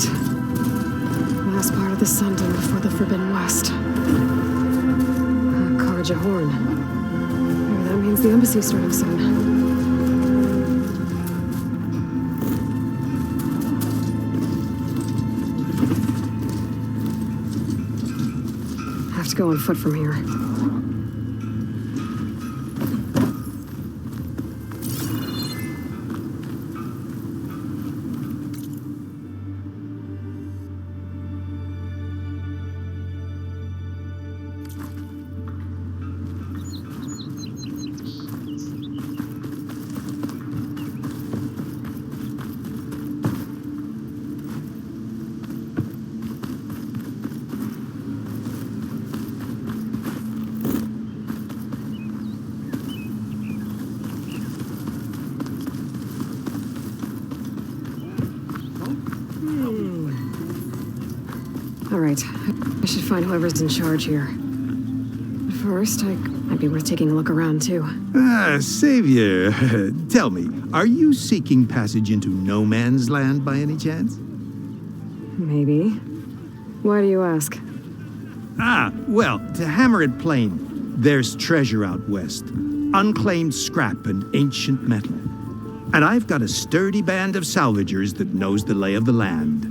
it. Last part of the Sundom before the Forbidden West. Karja Horn. Maybe that means the embassy's starting soon. Have to go on foot from here. All right, I should find whoever's in charge here. But first, might be worth taking a look around, too. Savior, tell me, are you seeking passage into no man's land by any chance? Maybe. Why do you ask? Well, to hammer it plain, there's treasure out west. Unclaimed scrap and ancient metal. And I've got a sturdy band of salvagers that knows the lay of the land.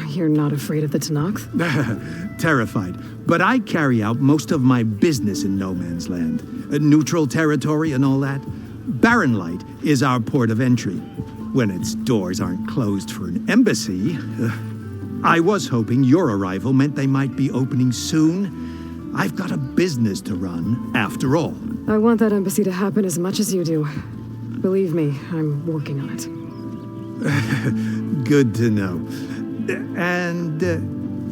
You're not afraid of the Tanakh? Terrified. But I carry out most of my business in no man's land. Neutral territory and all that. Barren Light is our port of entry. When its doors aren't closed for an embassy. I was hoping your arrival meant they might be opening soon. I've got a business to run, after all. I want that embassy to happen as much as you do. Believe me, I'm working on it. Good to know. And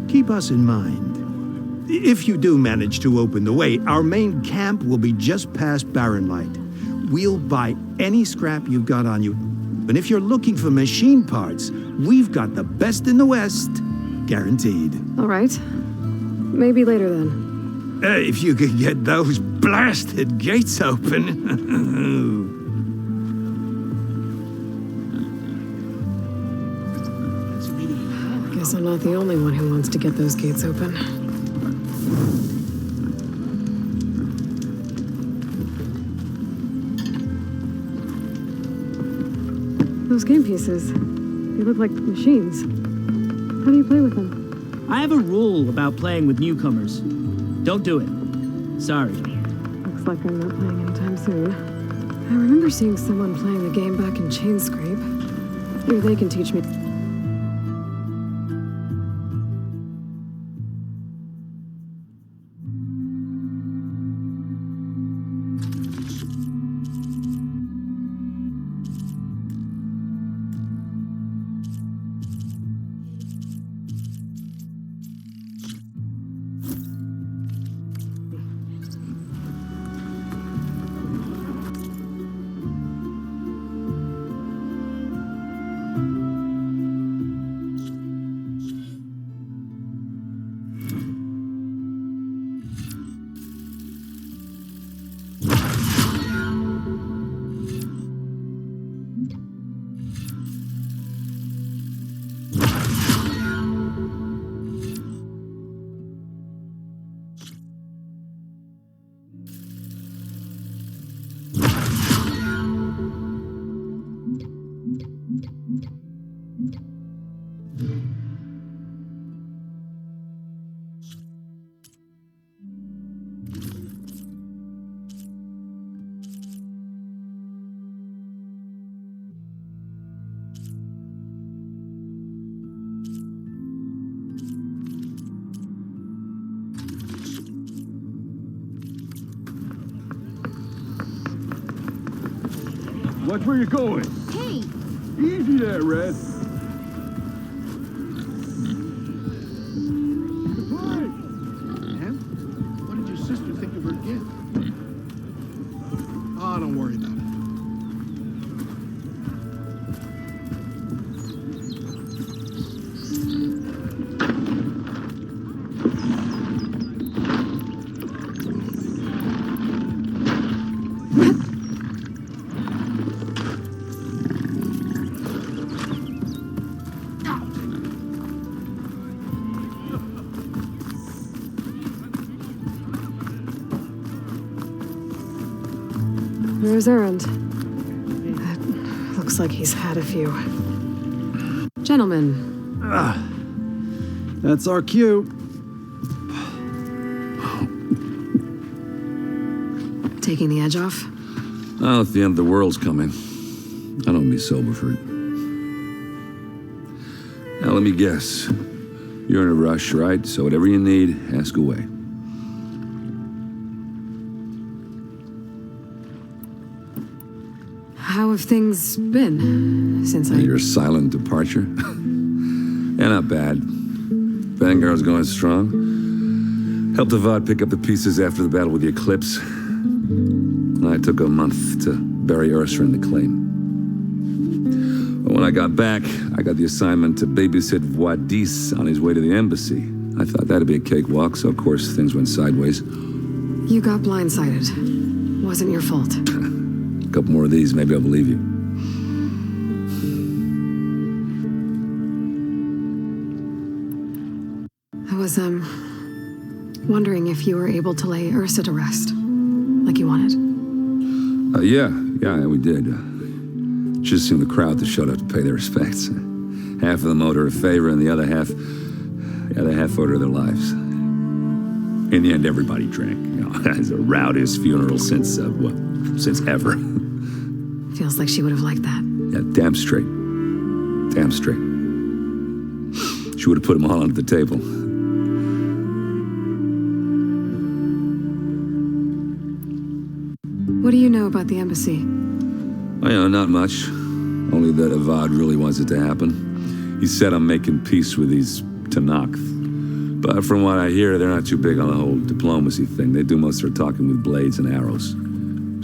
keep us in mind. If you do manage to open the way, our main camp will be just past Barren Light. We'll buy any scrap you've got on you. And if you're looking for machine parts, we've got the best in the West. Guaranteed. All right. Maybe later then. If you could get those blasted gates open. Guess I'm not the only one who wants to get those gates open. Those game pieces, they look like machines. How do you play with them? I have a rule about playing with newcomers. Don't do it. Sorry. Looks like I'm not playing anytime soon. I remember seeing someone playing the game back in Chainscrape. Maybe they can teach me. Watch where you're going. Hey! Easy there, Red. Surprise! Ma'am? What did your sister think of her gift? Oh, don't worry about it. Another's errand. Looks like he's had a few. Gentlemen, That's our cue. taking the edge off? Oh, if the end of the world's coming, I don't be sober for it. Now, let me guess. You're in a rush, right? So whatever you need, ask away. How have things been since I... Your silent departure? Yeah, not bad. Vanguard's going strong. Helped Avad pick up the pieces after the battle with the Eclipse. I took a month to bury Ursa in the claim. But when I got back, I got the assignment to babysit Wadis on his way to the embassy. I thought that'd be a cakewalk, so of course things went sideways. You got blindsided. Wasn't your fault. A couple more of these, maybe I'll believe you. I was, wondering if you were able to lay Ursa to rest, like you wanted. Yeah, we did. Just seemed the crowd that showed up to pay their respects. Half of them owed her a favor, and the other half owed her their lives. In the end, everybody drank. It's the rowdiest funeral since ever. Feels like she would have liked that. Yeah, damn straight. Damn straight. She would have put them all under the table. What do you know about the embassy? Well, not much. Only that Avad really wants it to happen. He said I'm making peace with these Tanakh. But from what I hear, they're not too big on the whole diplomacy thing. They do most of their talking with blades and arrows.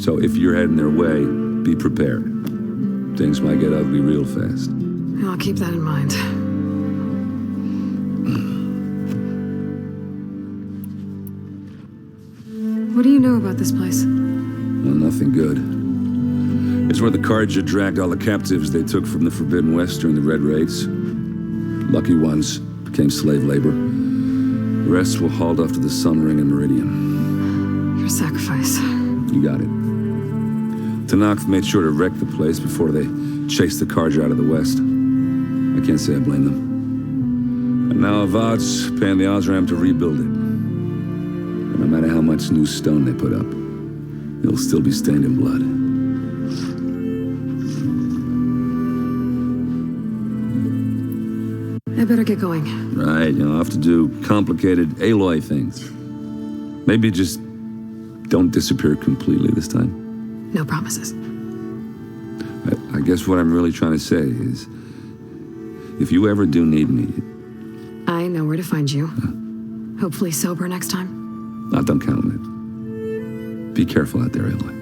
So if you're heading their way, be prepared. Things might get ugly real fast. I'll keep that in mind. What do you know about this place? Well, nothing good. It's where the Carja dragged all the captives they took from the Forbidden West during the Red Raids. Lucky ones became slave labor. The rest were hauled off to the Sun Ring and Meridian. Your sacrifice. You got it. Tanakh made sure to wreck the place before they chased the Carja out of the West. I can't say I blame them. And now Avad's paying the Osram to rebuild it. And no matter how much new stone they put up, it'll still be stained in blood. I better get going. Right, I'll have to do complicated Aloy things. Maybe just don't disappear completely this time. No promises. I guess what I'm really trying to say is, if you ever do need me... I know where to find you. Hopefully sober next time. Don't count on it. Be careful out there, Aloy.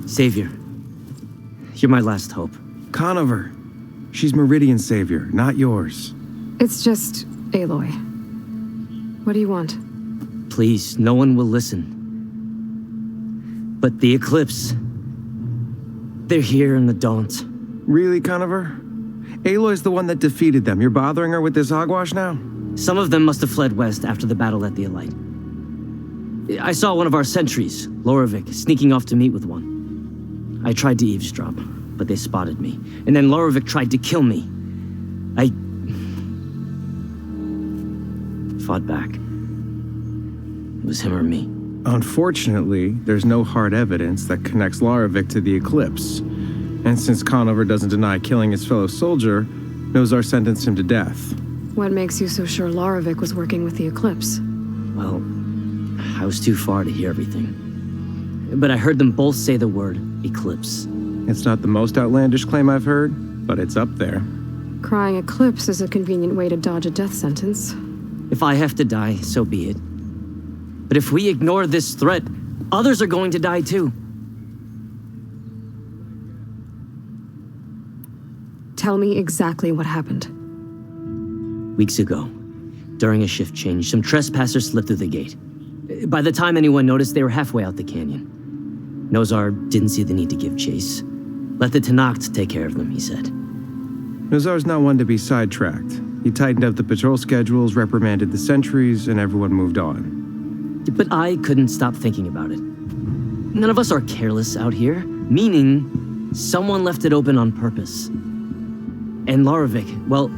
Savior, you're my last hope. Conover. She's Meridian's savior, not yours. It's just Aloy. What do you want? Please, no one will listen. But the Eclipse, they're here and the don't. Really, Conover? Aloy's the one that defeated them. You're bothering her with this hogwash now? Some of them must have fled west after the battle at the Elite. I saw one of our sentries, Loravik, sneaking off to meet with one. I tried to eavesdrop, but they spotted me. And then Loravik tried to kill me. I fought back. It was him or me. Unfortunately, there's no hard evidence that connects Loravik to the Eclipse. And since Conover doesn't deny killing his fellow soldier, Nozar sentenced him to death. What makes you so sure Loravik was working with the Eclipse? Well, I was too far to hear everything. But I heard them both say the word Eclipse. It's not the most outlandish claim I've heard, but it's up there. Crying Eclipse is a convenient way to dodge a death sentence. If I have to die, so be it. But if we ignore this threat, others are going to die too. Tell me exactly what happened. Weeks ago, during a shift change, some trespassers slipped through the gate. By the time anyone noticed, they were halfway out the canyon. Nozar didn't see the need to give chase. Let the Tanakh take care of them, he said. Nozar's not one to be sidetracked. He tightened up the patrol schedules, reprimanded the sentries, and everyone moved on. But I couldn't stop thinking about it. None of us are careless out here, meaning someone left it open on purpose. And Larovic, well,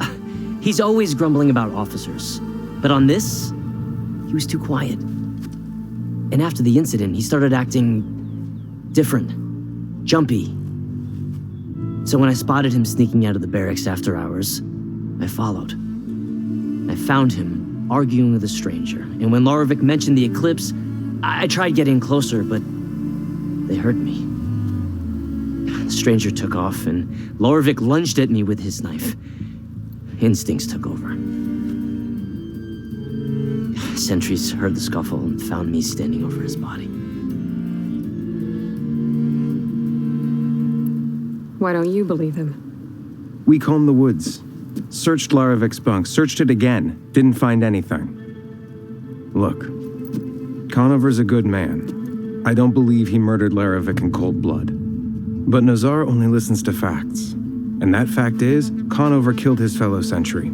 he's always grumbling about officers. But on this, he was too quiet. And after the incident, he started acting different, jumpy. So when I spotted him sneaking out of the barracks after hours, I followed. I found him arguing with a stranger. And when Larovic mentioned the eclipse, I tried getting closer, but they heard me. The stranger took off, and Larovic lunged at me with his knife. Instincts took over. Sentries heard the scuffle and found me standing over his body. Why don't you believe him? We combed the woods, searched Larovic's bunk, searched it again, didn't find anything. Look, Conover's a good man. I don't believe he murdered Larovic in cold blood. But Nozar only listens to facts. And that fact is, Conover killed his fellow sentry.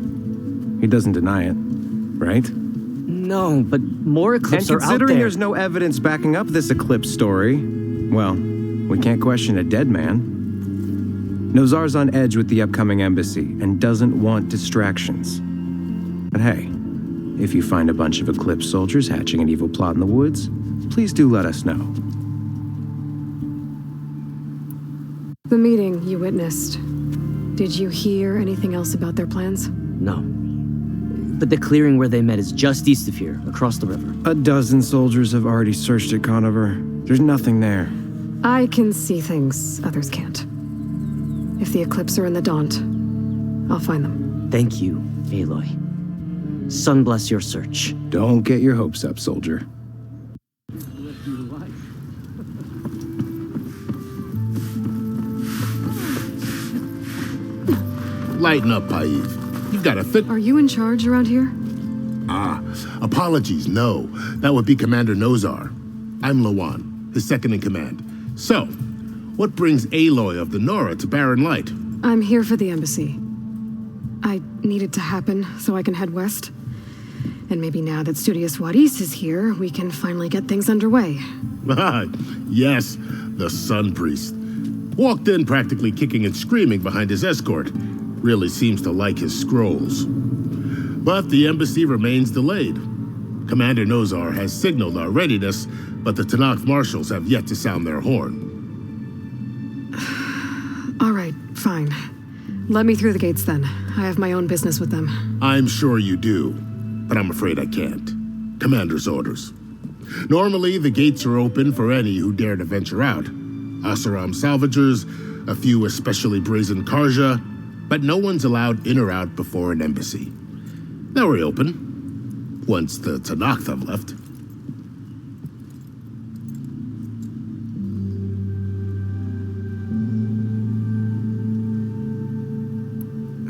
He doesn't deny it, right? No, but more eclipses are out there. And considering there's no evidence backing up this eclipse story, well, we can't question a dead man. Nozar's on edge with the upcoming embassy and doesn't want distractions. But hey, if you find a bunch of Eclipse soldiers hatching an evil plot in the woods, please do let us know. The meeting you witnessed. Did you hear anything else about their plans? No. But the clearing where they met is just east of here, across the river. A dozen soldiers have already searched it, Conover. There's nothing there. I can see things others can't. If the Eclipse are in the Daunt, I'll find them. Thank you, Aloy. Sun bless your search. Don't get your hopes up, soldier. Lighten up, Paiv. You've got a fit. Are you in charge around here? Apologies, no. That would be Commander Nozar. I'm Lawan, his second in command. So, what brings Aloy of the Nora to Barren Light? I'm here for the embassy. I need it to happen so I can head west. And maybe now that Studious Wadis is here, we can finally get things underway. Yes, the Sun Priest. Walked in practically kicking and screaming behind his escort. Really seems to like his scrolls. But the embassy remains delayed. Commander Nozar has signaled our readiness, but the Tanakh marshals have yet to sound their horn. All right, fine. Let me through the gates then. I have my own business with them. I'm sure you do, but I'm afraid I can't. Commander's orders. Normally, the gates are open for any who dare to venture out. Asaram salvagers, a few especially brazen Karja, but no one's allowed in or out before an embassy. Now we're open, once the Tanakh have left.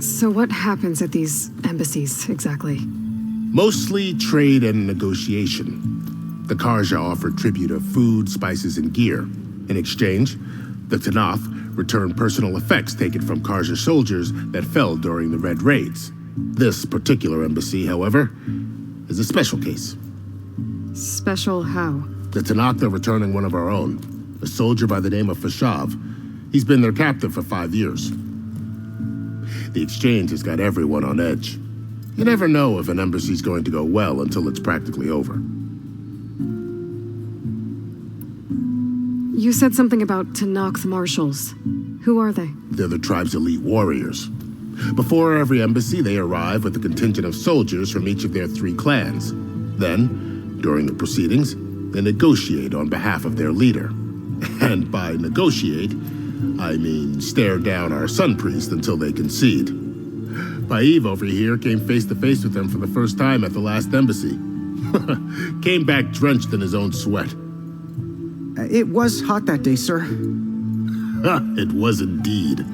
So what happens at these embassies, exactly? Mostly trade and negotiation. The Karja offer tribute of food, spices, and gear. In exchange, the Tanakh return personal effects taken from Karja soldiers that fell during the Red Raids. This particular embassy, however, is a special case. Special how? The Tanakh are returning one of our own, a soldier by the name of Fashav. He's been their captive for 5 years. The exchange has got everyone on edge. You never know if an embassy's going to go well until it's practically over. You said something about Tanakh marshals. Who are they? They're the tribe's elite warriors. Before every embassy, they arrive with a contingent of soldiers from each of their 3 clans. Then, during the proceedings, they negotiate on behalf of their leader. And by negotiate, I mean stare down our Sun Priest until they concede. Paiv over here came face to face with them for the first time at the last embassy. Came back drenched in his own sweat. It was hot that day, sir. It was indeed.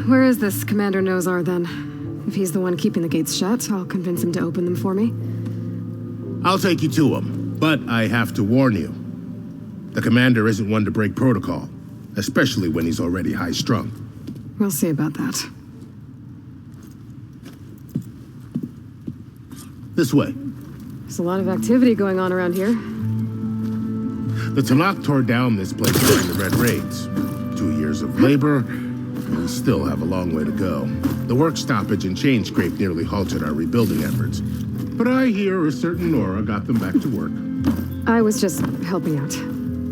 Where is this Commander Nozar, then? If he's the one keeping the gates shut, I'll convince him to open them for me. I'll take you to him, But I have to warn you. The commander isn't one to break protocol, especially when he's already high-strung. We'll see about that. This way. There's a lot of activity going on around here. The Tanakh tore down this place during the Red Raids. 2 years of labor, and we still have a long way to go. The work stoppage and chain scrape nearly halted our rebuilding efforts. But I hear a certain Nora got them back to work. I was just helping out.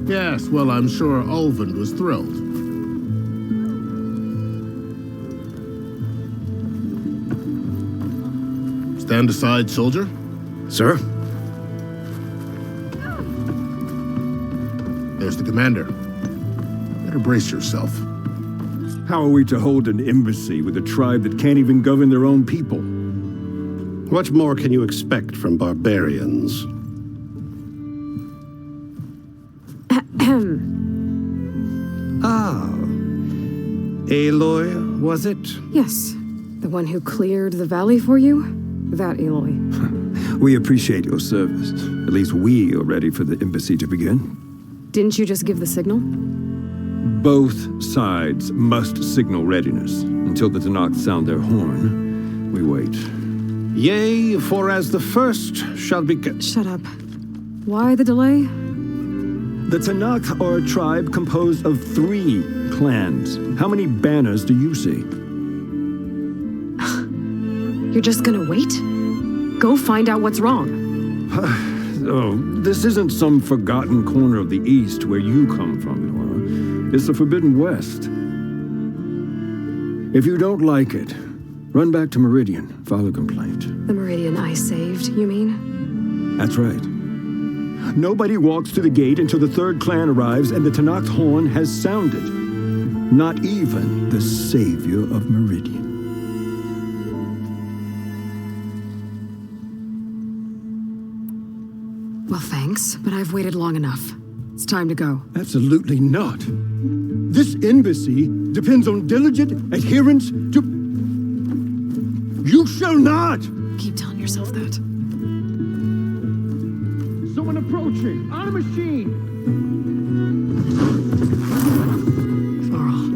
Yes, well, I'm sure Ulvin was thrilled. Stand aside, soldier. Sir? There's the commander. Better brace yourself. How are we to hold an embassy with a tribe that can't even govern their own people? What more can you expect from barbarians? Aloy, was it? Yes. The one who cleared the valley for you? That Aloy. We appreciate your service. At least we are ready for the embassy to begin. Didn't you just give the signal? Both sides must signal readiness. Until the Tanakh sound their horn, we wait. Yea, for as the first shall be... Shut up. Why the delay? The Tanakh are a tribe composed of 3 clans. How many banners do you see? You're just gonna wait? Go find out what's wrong. Oh, this isn't some forgotten corner of the East where you come from, Nora. It's the Forbidden West. If you don't like it, run back to Meridian, file a complaint. The Meridian I saved, you mean? That's right. Nobody walks to the gate until the 3rd clan arrives and the Tanakh's horn has sounded. Not even the savior of Meridian. Well, thanks, but I've waited long enough. It's time to go. Absolutely not. This embassy depends on diligent adherence to... You shall not! Keep telling yourself that. Someone approaching! On a machine! Varl.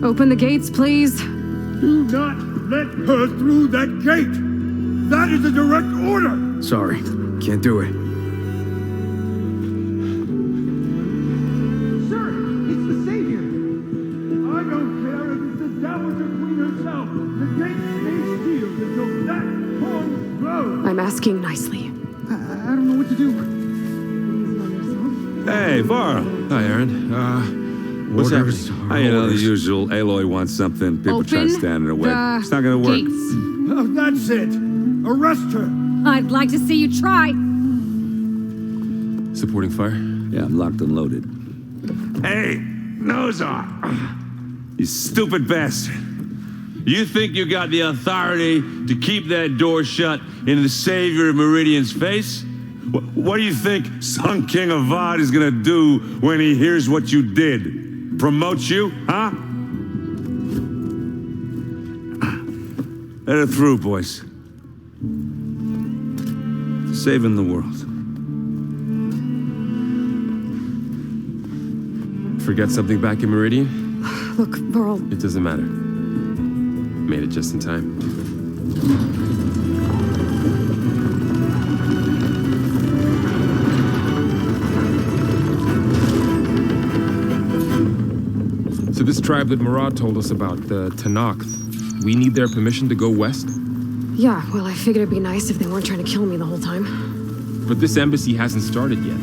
Open the gates, please. Do not let her through that gate! That is a direct order! Sorry, can't do it. Sir, it's the Savior! I don't care if it's the Dowager Queen herself! The gate stays sealed until that horn blows! I'm asking nicely. I don't know what to do. Hey, Varl. Hi, Aaron. What's orders, happening? You know, the usual. Aloy wants something. People try to stand in her way. It's not gonna work. Oh, that's it! Arrest her! I'd like to see you try. Supporting fire? Yeah, I'm locked and loaded. Hey, Nozar! You stupid bastard. You think you got the authority to keep that door shut in the savior of Meridian's face? What do you think Sun King Avad is gonna do when he hears what you did? Promote you, huh? Let her through, boys. Saving the world. Forget something back in Meridian? Look, Varl. It doesn't matter. Made it just in time. So this tribe that Murad told us about, the Tanakh, we need their permission to go west? Yeah, well, I figured it'd be nice if they weren't trying to kill me the whole time. But this embassy hasn't started yet.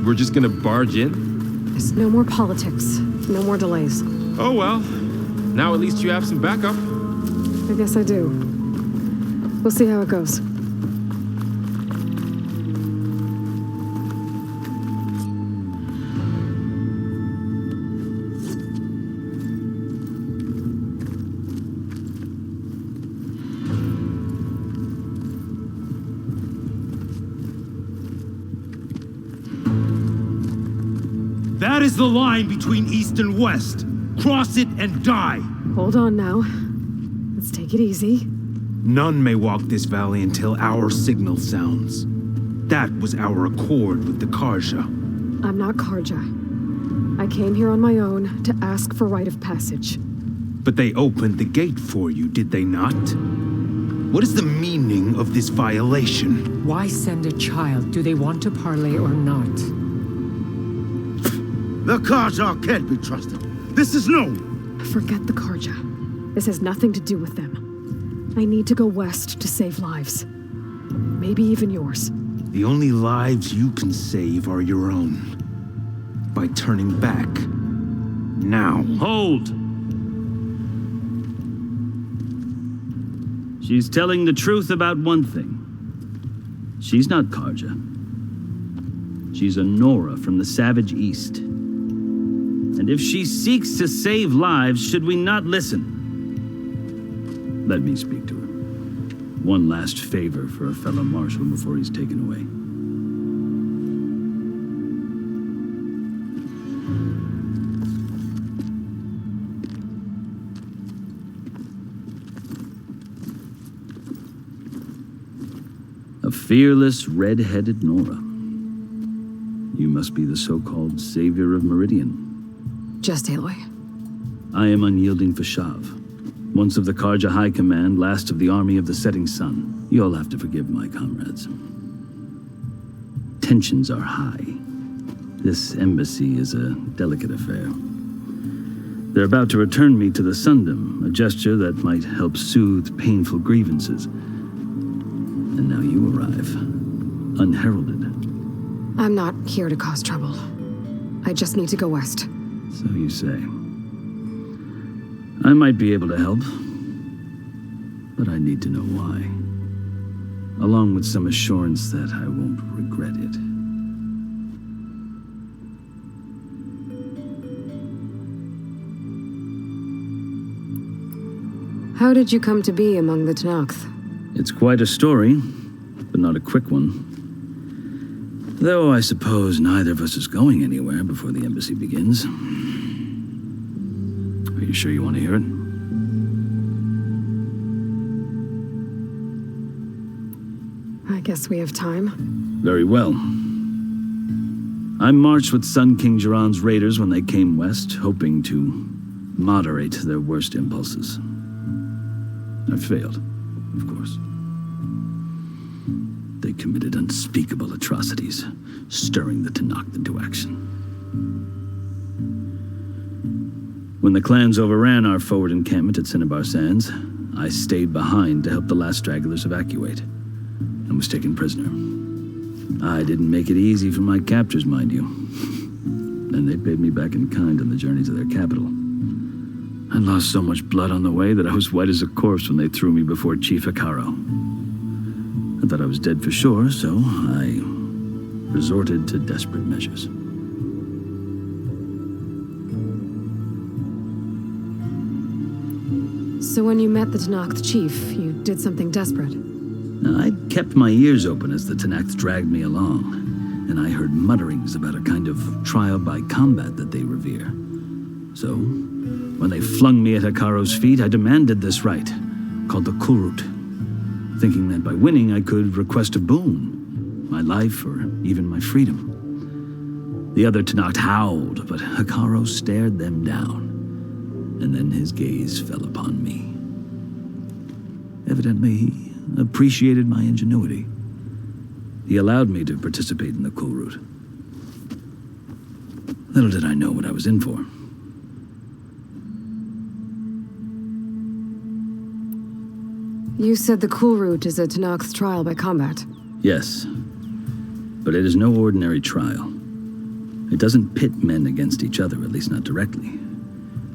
We're just gonna barge in? There's no more politics. No more delays. Oh well. Now at least you have some backup. I guess I do. We'll see how it goes. is the line between East and West? Cross it and die. Hold on now. Let's take it easy. None may walk this valley until our signal sounds. That was our accord with the Karja. I'm not Karja. I came here on my own to ask for rite of passage. But they opened the gate for you, did they not? What is the meaning of this violation? Why send a child? Do they want to parley or not? The Karja can't be trusted. This is known. Forget the Karja. This has nothing to do with them. I need to go west to save lives. Maybe even yours. The only lives you can save are your own. By turning back. Now. Hold! She's telling the truth about one thing. She's not Karja. She's a Nora from the Savage East. And if she seeks to save lives, should we not listen? Let me speak to her. One last favor for a fellow marshal before he's taken away. A fearless, red-headed Nora. You must be the so-called savior of Meridian. Just Aloy. I am unyielding Fashav. Once of the Karja High Command, last of the army of the setting sun. You'll have to forgive my comrades. Tensions are high. This embassy is a delicate affair. They're about to return me to the Sundom, a gesture that might help soothe painful grievances. And now you arrive, unheralded. I'm not here to cause trouble. I just need to go west. So you say. I might be able to help, but I need to know why. Along with some assurance that I won't regret it. How did you come to be among the Tenakth? It's quite a story, but not a quick one. Though I suppose neither of us is going anywhere before the embassy begins. Are you sure you want to hear it? I guess we have time. Very well. I marched with Sun King Jiran's raiders when they came west, hoping to moderate their worst impulses. I failed, of course. They committed unspeakable atrocities, stirring the Tenakth into action. When the clans overran our forward encampment at Cinnabar Sands, I stayed behind to help the last stragglers evacuate, and was taken prisoner. I didn't make it easy for my captors, mind you. And they paid me back in kind on the journey to their capital. I lost so much blood on the way that I was white as a corpse when they threw me before Chief Hikaro. I thought I was dead for sure, so I resorted to desperate measures. So when you met the Tenakth chief, you did something desperate? I'd kept my ears open as the Tenakth dragged me along, and I heard mutterings about a kind of trial by combat that they revere. So, when they flung me at Hikaro's feet, I demanded this rite, called the Kulrut, thinking that by winning I could request a boon, my life or even my freedom. The other Tenakth howled, but Hikaro stared them down, and then his gaze fell upon me. Evidently, he appreciated my ingenuity. He allowed me to participate in the Kulrut. Little did I know what I was in for. You said the Kulrut is a Tenakth's trial by combat. Yes, but it is no ordinary trial. It doesn't pit men against each other, at least not directly.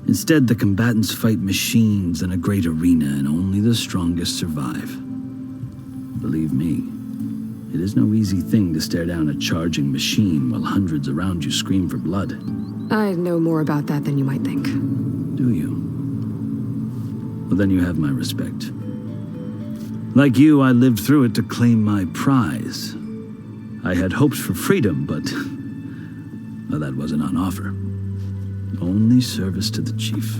Instead, the combatants fight machines in a great arena, and only the strongest survive. Believe me, it is no easy thing to stare down a charging machine while hundreds around you scream for blood. I know more about that than you might think. Do you? Well, then you have my respect. Like you, I lived through it to claim my prize. I had hoped for freedom, but Well, that wasn't on offer. Only service to the chief.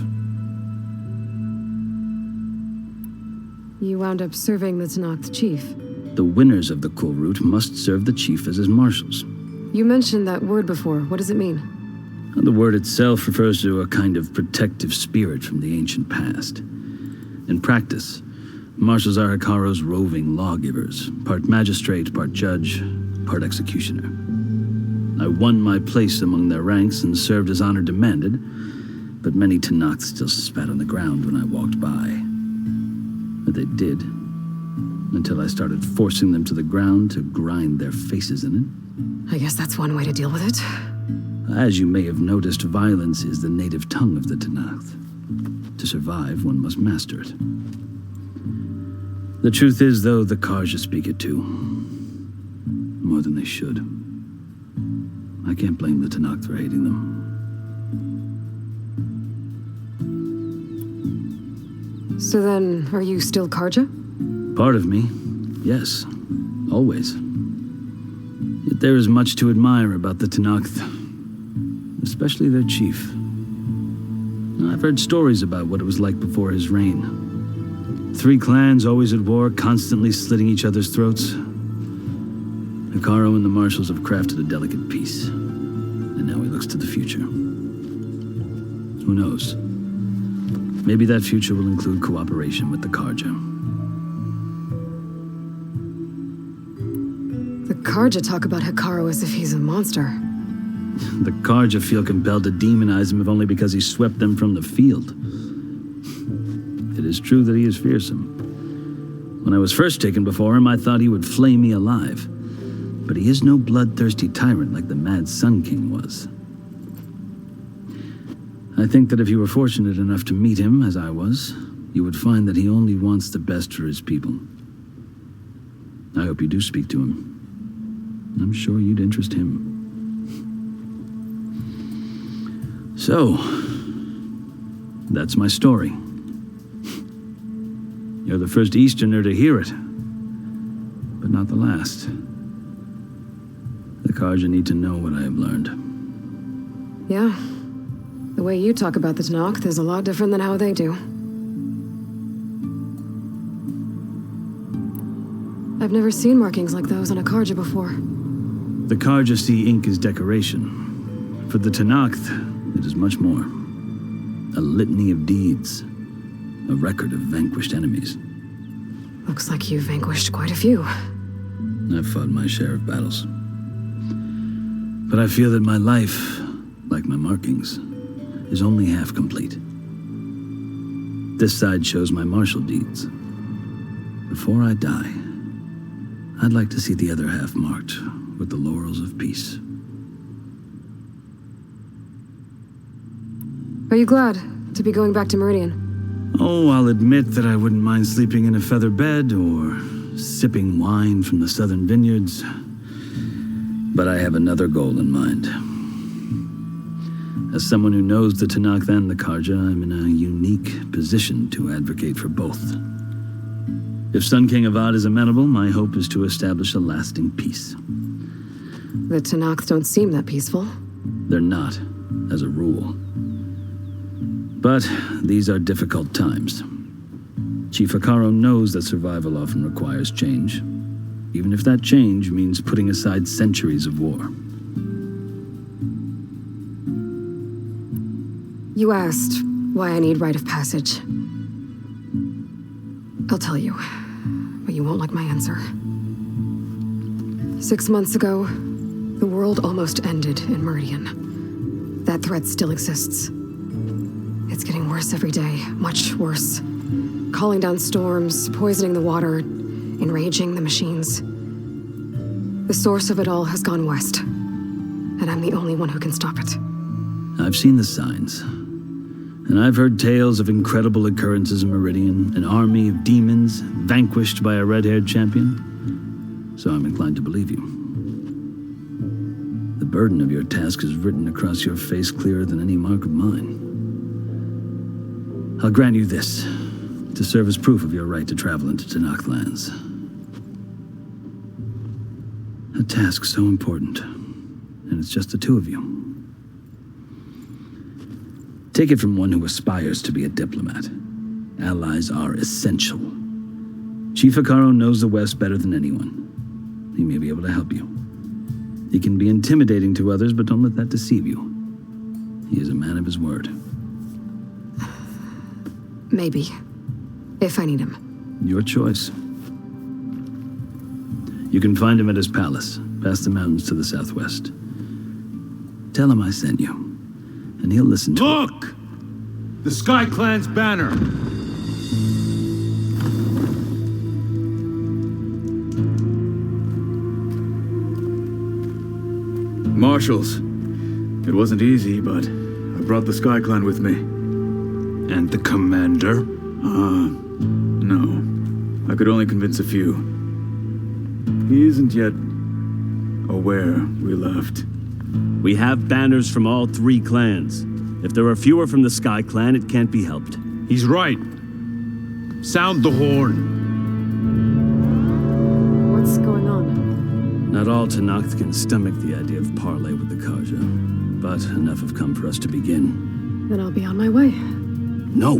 You wound up serving the Tenakth chief. The winners of the Kulrut must serve the chief as his marshals. You mentioned that word before. What does it mean? The word itself refers to a kind of protective spirit from the ancient past. In practice, marshals are Hekaro's roving lawgivers, part magistrate, part judge, part executioner. I won my place among their ranks and served as honor demanded, but many Tenakth still spat on the ground when I walked by. But they did, until I started forcing them to the ground to grind their faces in it. I guess that's one way to deal with it. As you may have noticed, violence is the native tongue of the Tenakth. To survive, one must master it. The truth is, though, the Karja speak it too. More than they should. I can't blame the Tenakth for hating them. So then, are you still Karja? Part of me, yes. Always. Yet there is much to admire about the Tenakth. Especially their chief. I've heard stories about what it was like before his reign. 3 clans always at war, constantly slitting each other's throats. Hekaro and the marshals have crafted a delicate peace. And now he looks to the future. Who knows? Maybe that future will include cooperation with the Karja. The Karja talk about Hekaro as if he's a monster. The Karja feel compelled to demonize him if only because he swept them from the field. It is true that he is fearsome. When I was first taken before him, I thought he would flay me alive. But he is no bloodthirsty tyrant like the Mad Sun King was. I think that if you were fortunate enough to meet him, as I was, you would find that he only wants the best for his people. I hope you do speak to him. I'm sure you'd interest him. So, that's my story. You're the first Easterner to hear it, but not the last. The Karja need to know what I have learned. Yeah. The way you talk about the Tenakth is a lot different than how they do. I've never seen markings like those on a Karja before. The Karja see ink as decoration. For the Tenakth, it is much more. A litany of deeds. A record of vanquished enemies. Looks like you've vanquished quite a few. I've fought my share of battles. But I feel that my life, like my markings, is only half complete. This side shows my martial deeds. Before I die, I'd like to see the other half marked with the laurels of peace. Are you glad to be going back to Meridian? Oh, I'll admit that I wouldn't mind sleeping in a feather bed or sipping wine from the southern vineyards. But I have another goal in mind. As someone who knows the Tenakth and the Karja, I'm in a unique position to advocate for both. If Sun King Avad is amenable, my hope is to establish a lasting peace. The Tenakth don't seem that peaceful. They're not, as a rule. But these are difficult times. Chief Hekaro knows that survival often requires change, even if that change means putting aside centuries of war. You asked why I need rite of passage. I'll tell you, but you won't like my answer. 6 months ago, the world almost ended in Meridian. That threat still exists. It's getting worse every day, much worse. Calling down storms, poisoning the water, enraging the machines. The source of it all has gone west, and I'm the only one who can stop it. I've seen the signs, and I've heard tales of incredible occurrences in Meridian, an army of demons vanquished by a red-haired champion, so I'm inclined to believe you. The burden of your task is written across your face clearer than any mark of mine. I'll grant you this, to serve as proof of your right to travel into Tenakth lands. A task so important, and it's just the two of you. Take it from one who aspires to be a diplomat. Allies are essential. Chief Hikaru knows the West better than anyone. He may be able to help you. He can be intimidating to others, but don't let that deceive you. He is a man of his word. Maybe. If I need him. Your choice. You can find him at his palace, past the mountains to the southwest. Tell him I sent you, and he'll listen to Look! The Sky Clan's banner! Marshals. It wasn't easy, but I brought the Sky Clan with me. And the commander? No. I could only convince a few. He isn't yet aware we left. We have banners from all 3 clans. If there are fewer from the Sky Clan, it can't be helped. He's right. Sound the horn. What's going on? Not all Tenakth can stomach the idea of parley with the Karja, but enough have come for us to begin. Then I'll be on my way. No!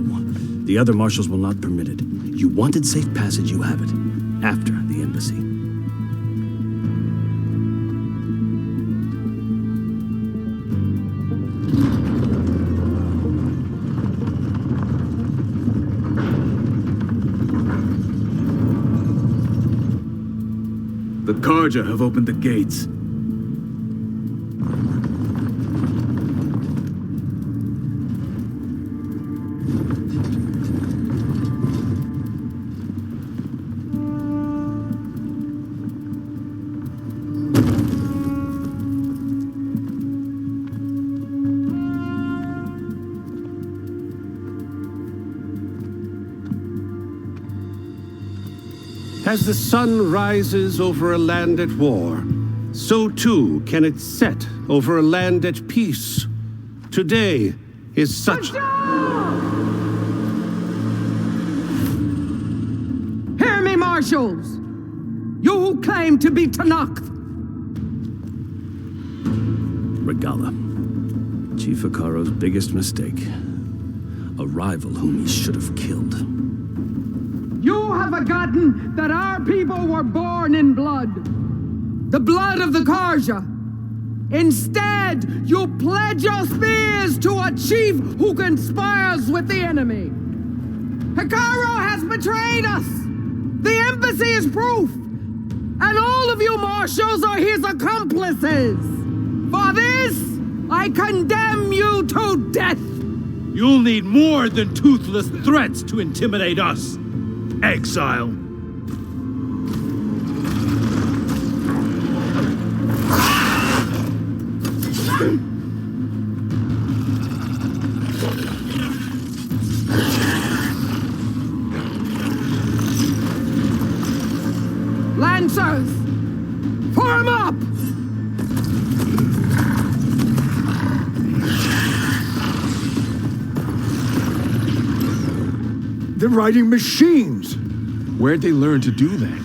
The other marshals will not permit it. You wanted safe passage, you have it. After the embassy. The Karja have opened the gates. As the sun rises over a land at war, so too can it set over a land at peace. Today is such... Hear me, marshals! You who claim to be Tenakth! Regala. Chief Hikaru's biggest mistake. A rival whom he should have killed. You have forgotten that our people were born in blood. The blood of the Karja. Instead, you pledge your spears to a chief who conspires with the enemy. Hikaru has betrayed us. The embassy is proof. And all of you marshals are his accomplices. For this, I condemn you to death. You'll need more than toothless threats to intimidate us. Exile. Lancers, form up! They're riding machines. Where'd they learn to do that?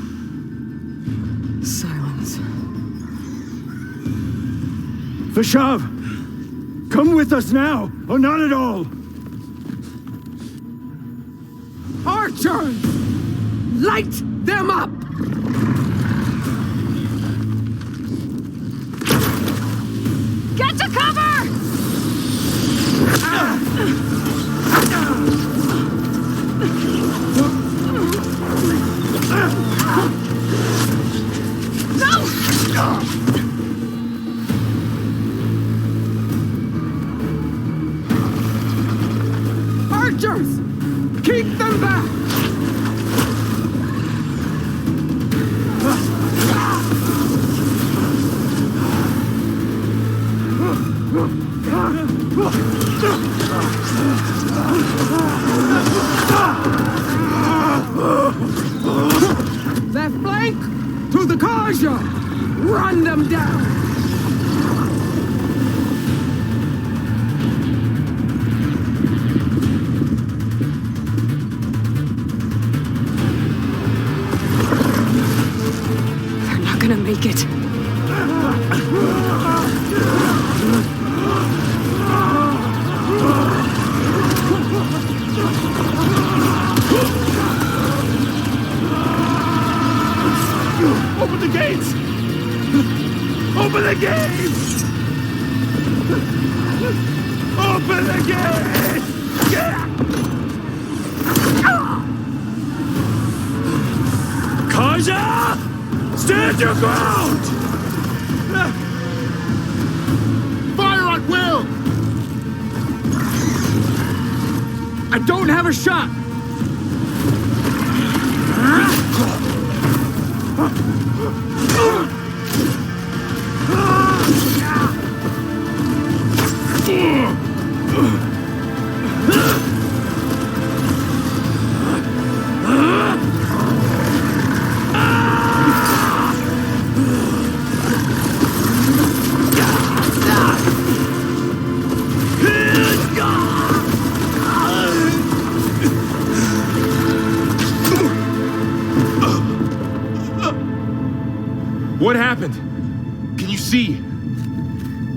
Silence. Vashav, come with us now, or not at all. Archers, light them up! Get to cover! Archers, keep them back! Left flank to the Karja! Run them down! They're not gonna make it. Open the gates! Open the gates! Open the gates! Kaja! Stand your ground! Fire at will! I don't have a shot! What happened? Can you see?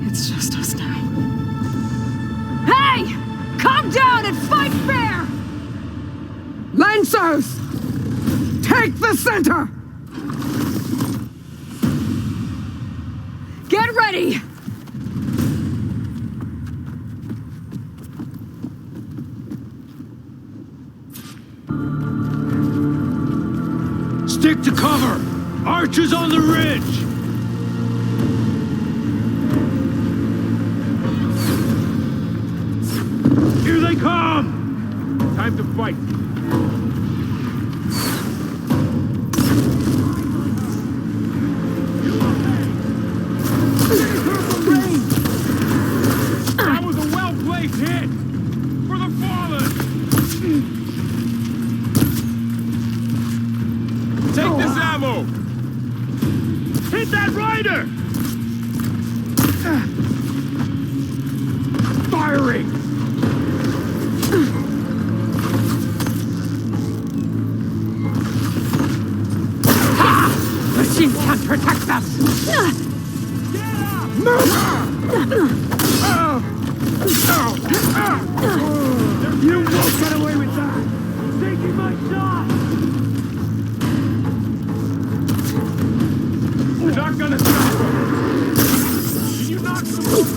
It's just us now. Hey! Calm down and fight fair! Lancers! Take the center! Get ready! Stick to cover! Archers on the ridge! Here they come! Time to fight. That was a well-placed hit! For the fallen! Take this ammo! Hit that rider! Firing! Machine can't protect us! You won't get away with that! Taking my shot! You're not gonna stop him! Can you knock them off?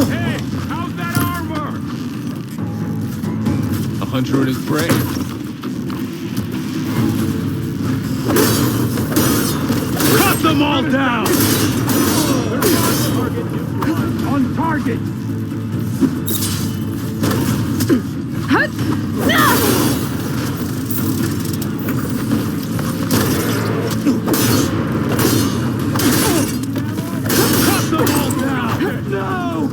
Hey, how's that armor? A hunter and his prey. Cut them all down! On target! Cut them all down! No!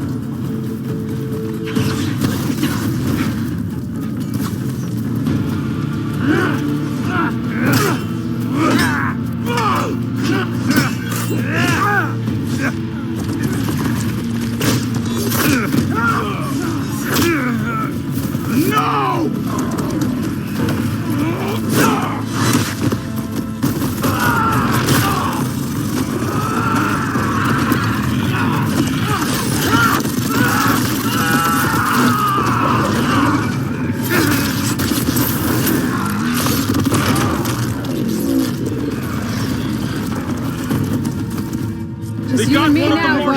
Just you and me now, bro.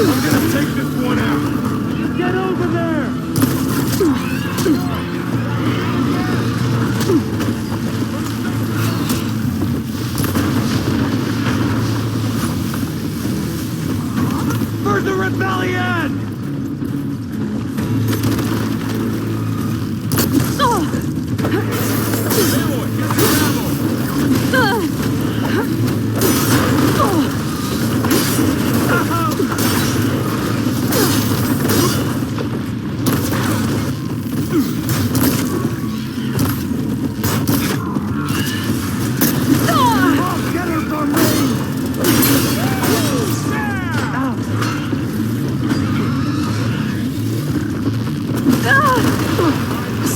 I'm gonna take this one out. Get over there! For the rebellion!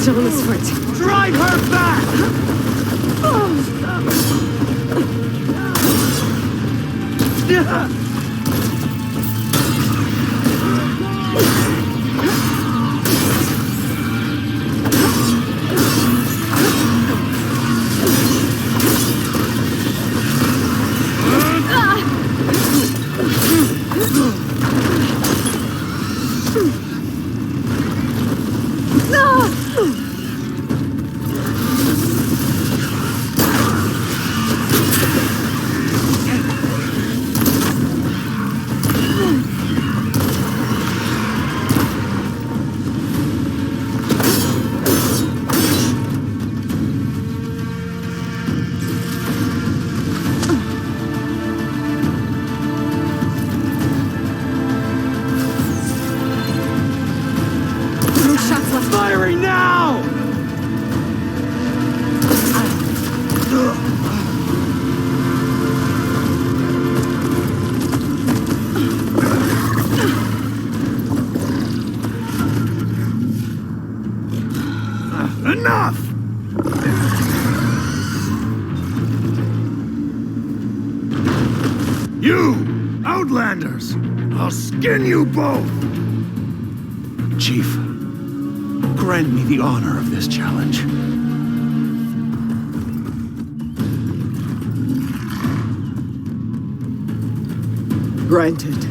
Still in his foot. Drive her back! No shots left. Firing now! Enough! You, Outlanders! I'll skin you both! Chief, grant me the honor of this challenge. Granted.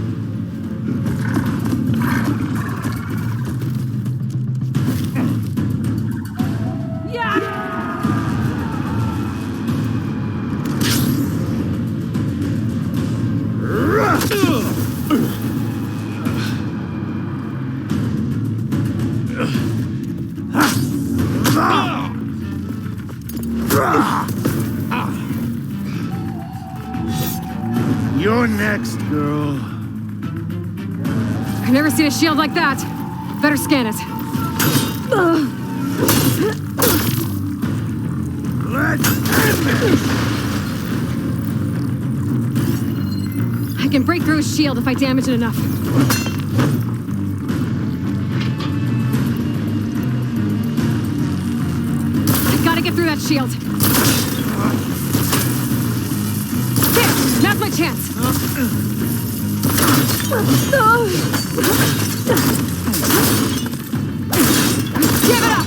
You're next, girl. I've never seen a shield like that. Better scan it. Let's end this! I can break through his shield if I damage it enough. I gotta get through that shield. There! Now's my chance! Give it up!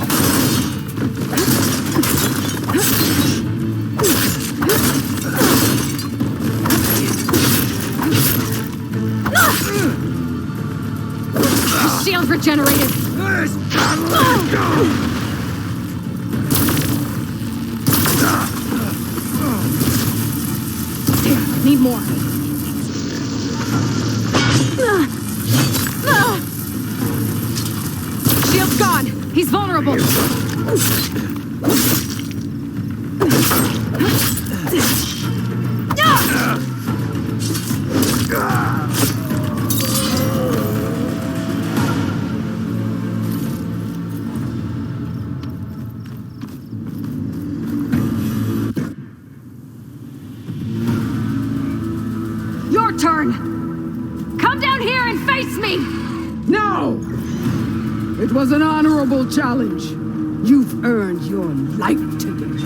The shield's regenerated! This battle is gone! There, need more. Shield's gone. He's vulnerable. Your turn. Come down here and face me. No! It was an honorable challenge. You've earned your life today.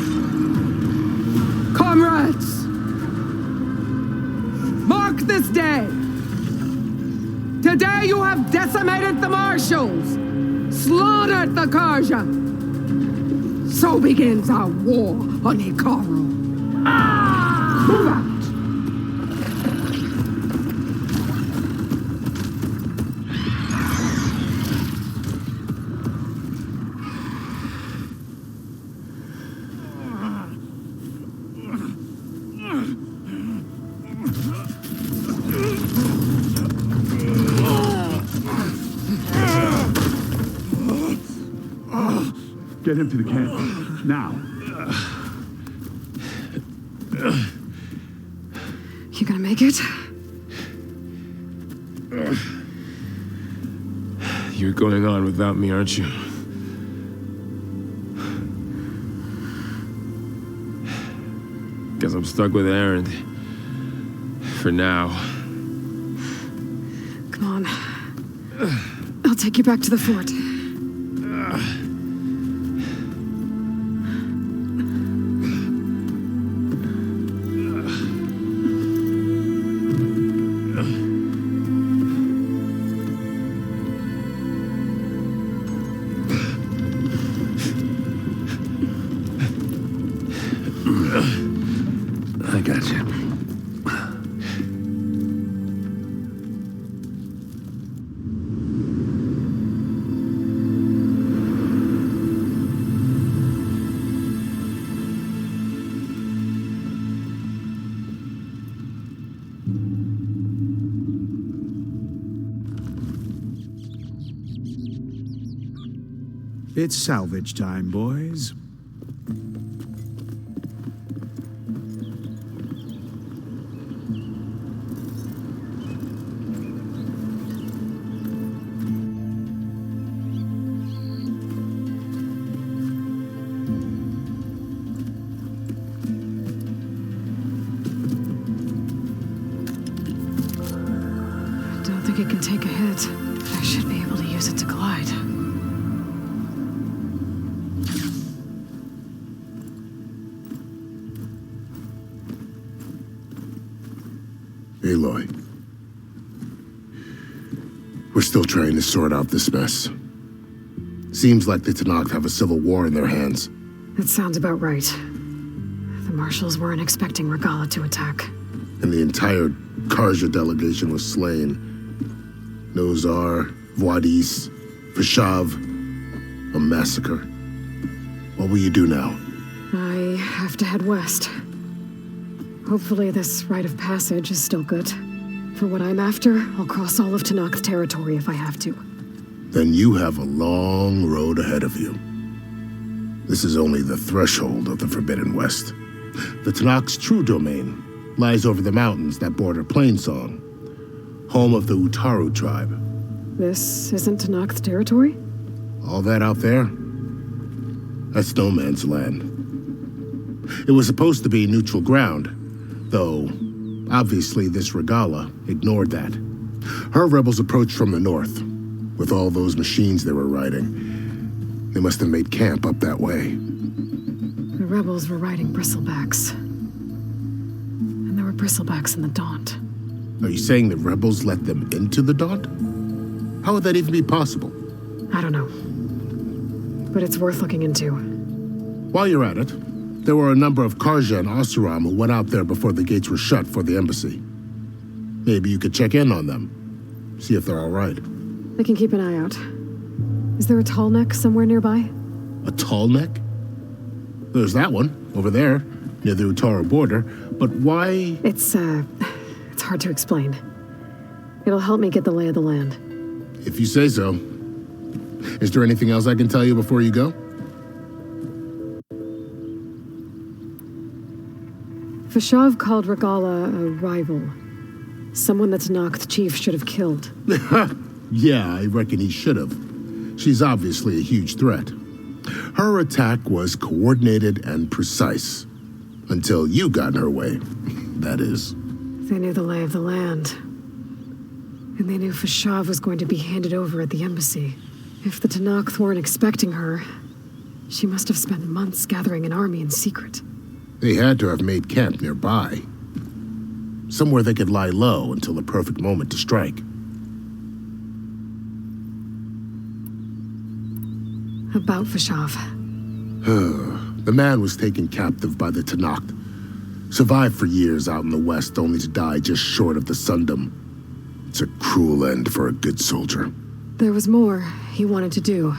Comrades, mark this day. Today you have decimated the marshals, slaughtered the Karja. So begins our war on Hikaru. Move out. Get him to the camp. Now. You gonna make it? You're going on without me, aren't you? Guess I'm stuck with Aaron. For now. Come on. I'll take you back to the fort. I got you. It's salvage time, boys. Don't think it can take a hit. I should be able to use it to glide. Aloy. We're still trying to sort out this mess. Seems like the Tenakth have a civil war in their hands. That sounds about right. The marshals weren't expecting Regala to attack. And the entire Karja delegation was slain. Nozar, Voidis, Fashav. A massacre. What will you do now? I have to head west. Hopefully this rite of passage is still good. For what I'm after, I'll cross all of Tenakth territory if I have to. Then you have a long road ahead of you. This is only the threshold of the Forbidden West. The Tenakth's true domain lies over the mountains that border Plainsong, home of the Utaru tribe. This isn't Tenakth territory? All that out there? That's no man's land. It was supposed to be neutral ground, though obviously this Regala ignored that. Her rebels approached from the north, with all those machines they were riding. They must have made camp up that way. The rebels were riding bristlebacks. And there were bristlebacks in the Daunt. Are you saying the rebels let them into the Daunt? How would that even be possible? I don't know. But it's worth looking into. While you're at it, there were a number of Karja and Oseram who went out there before the gates were shut for the embassy. Maybe you could check in on them, see if they're all right. I can keep an eye out. Is there a tall neck somewhere nearby? A tall neck? There's that one, over there, near the Utaru border, but why? It's hard to explain. It'll help me get the lay of the land. If you say so. Is there anything else I can tell you before you go? Fashav called Regala a rival. Someone that Tenakth chief should have killed. Yeah, I reckon he should have. She's obviously a huge threat. Her attack was coordinated and precise. Until you got in her way, that is. They knew the lay of the land. And they knew Fashav was going to be handed over at the embassy. If the Tenakth weren't expecting her, she must have spent months gathering an army in secret. They had to have made camp nearby. Somewhere they could lie low until the perfect moment to strike. About Fashav. The man was taken captive by the Tenakth. Survived for years out in the west, only to die just short of the Sundom. It's a cruel end for a good soldier. There was more he wanted to do.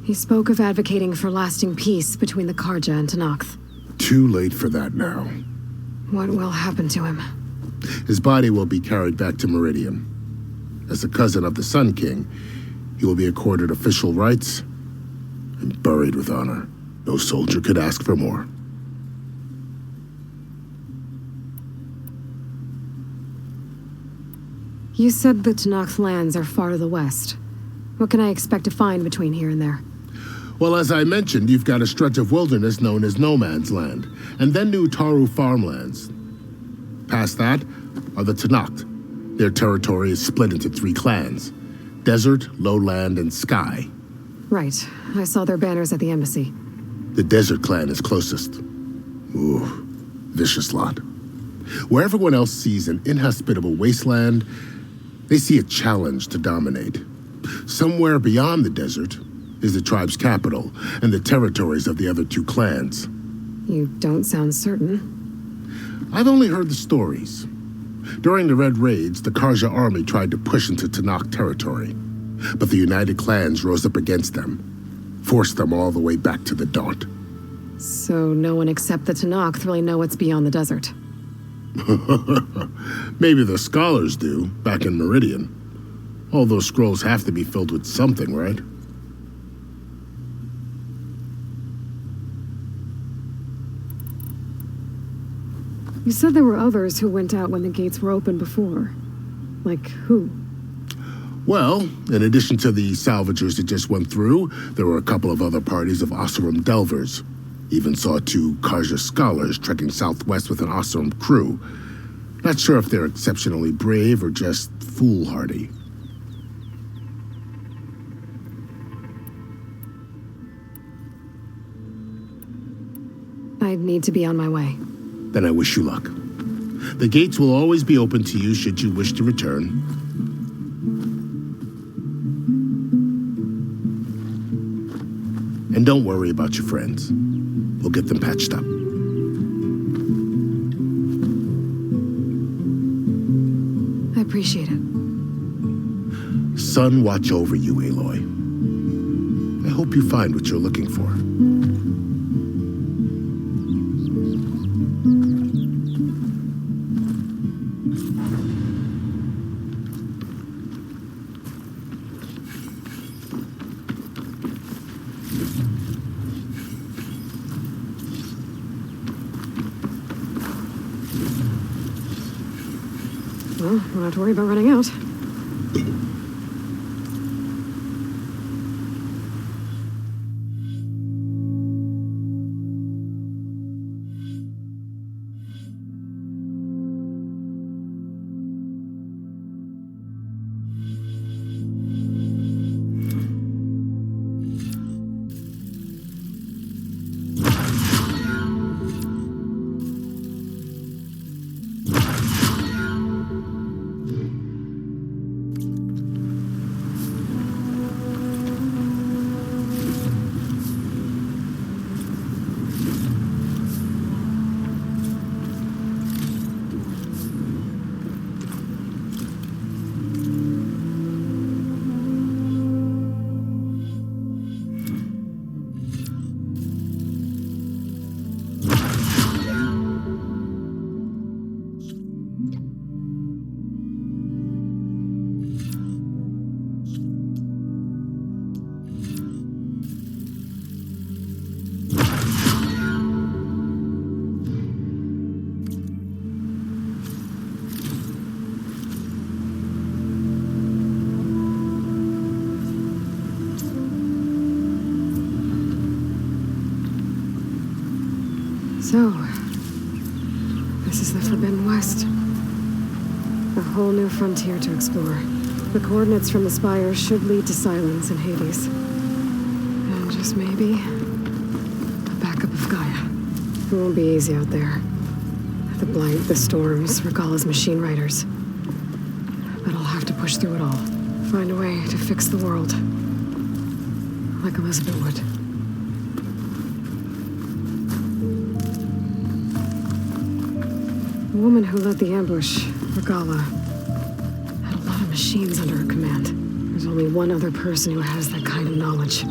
He spoke of advocating for lasting peace between the Karja and Tenakth. Too late for that now. What will happen to him? His body will be carried back to Meridian. As the cousin of the Sun King, he will be accorded official rights and buried with honor. No soldier could ask for more. You said the Tenakth lands are far to the west. What can I expect to find between here and there? Well, as I mentioned, you've got a stretch of wilderness known as No Man's Land, and then the Utaru farmlands. Past that are the Tenakth. Their territory is split into 3 clans: Desert, Lowland, and Sky. Right. I saw their banners at the embassy. The Desert clan is closest. Ooh, vicious lot. Where everyone else sees an inhospitable wasteland, they see a challenge to dominate. Somewhere beyond the desert is the tribe's capital and the territories of the other 2 clans. You don't sound certain. I've only heard the stories. During the Red Raids, the Karja army tried to push into Tenakth territory, but the united clans rose up against them, forced them all the way back to the Daunt. So no one except the Tenakth really know what's beyond the desert. Maybe the scholars do, back in Meridian. All those scrolls have to be filled with something, right? You said there were others who went out when the gates were open before. Like who? Well, in addition to the salvagers that just went through, there were a couple of other parties of Oseram delvers. Even saw 2 Karja scholars trekking southwest with an Oseram crew. Not sure if they're exceptionally brave or just foolhardy. I'd need to be on my way. Then I wish you luck. The gates will always be open to you should you wish to return. And don't worry about your friends. We'll get them patched up. I appreciate it. Sun watch over you, Aloy. I hope you find what you're looking for. Well, don't have to worry about running out. So, this is the Forbidden West. A whole new frontier to explore. The coordinates from the spire should lead to Silence and Hades. And just maybe, a backup of Gaia. It won't be easy out there. The blight, the storms, Regalla's machine riders. But I'll have to push through it all. Find a way to fix the world. Like Elizabeth would. The woman who led the ambush, Regalla, had a lot of machines under her command. There's only one other person who has that kind of knowledge.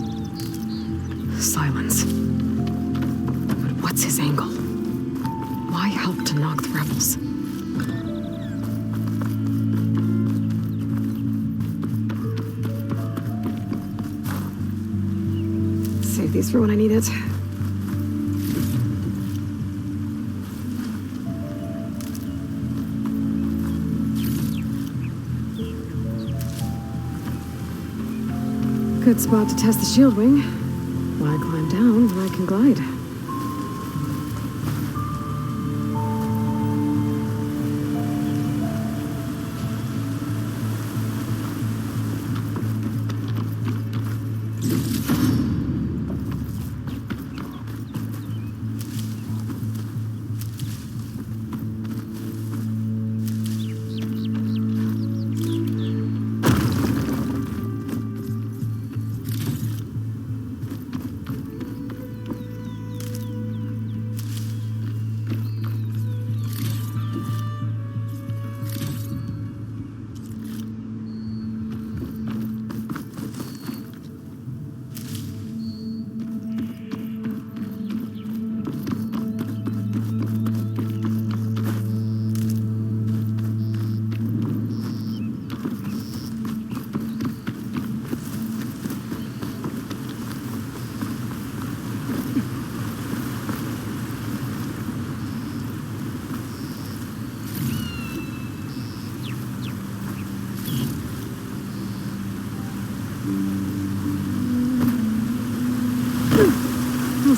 Silence. But what's his angle? Why help to knock the rebels? Save these for when I need it. Good spot to test the shield wing. Why climb down when I can glide?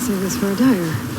Save this for a dyer.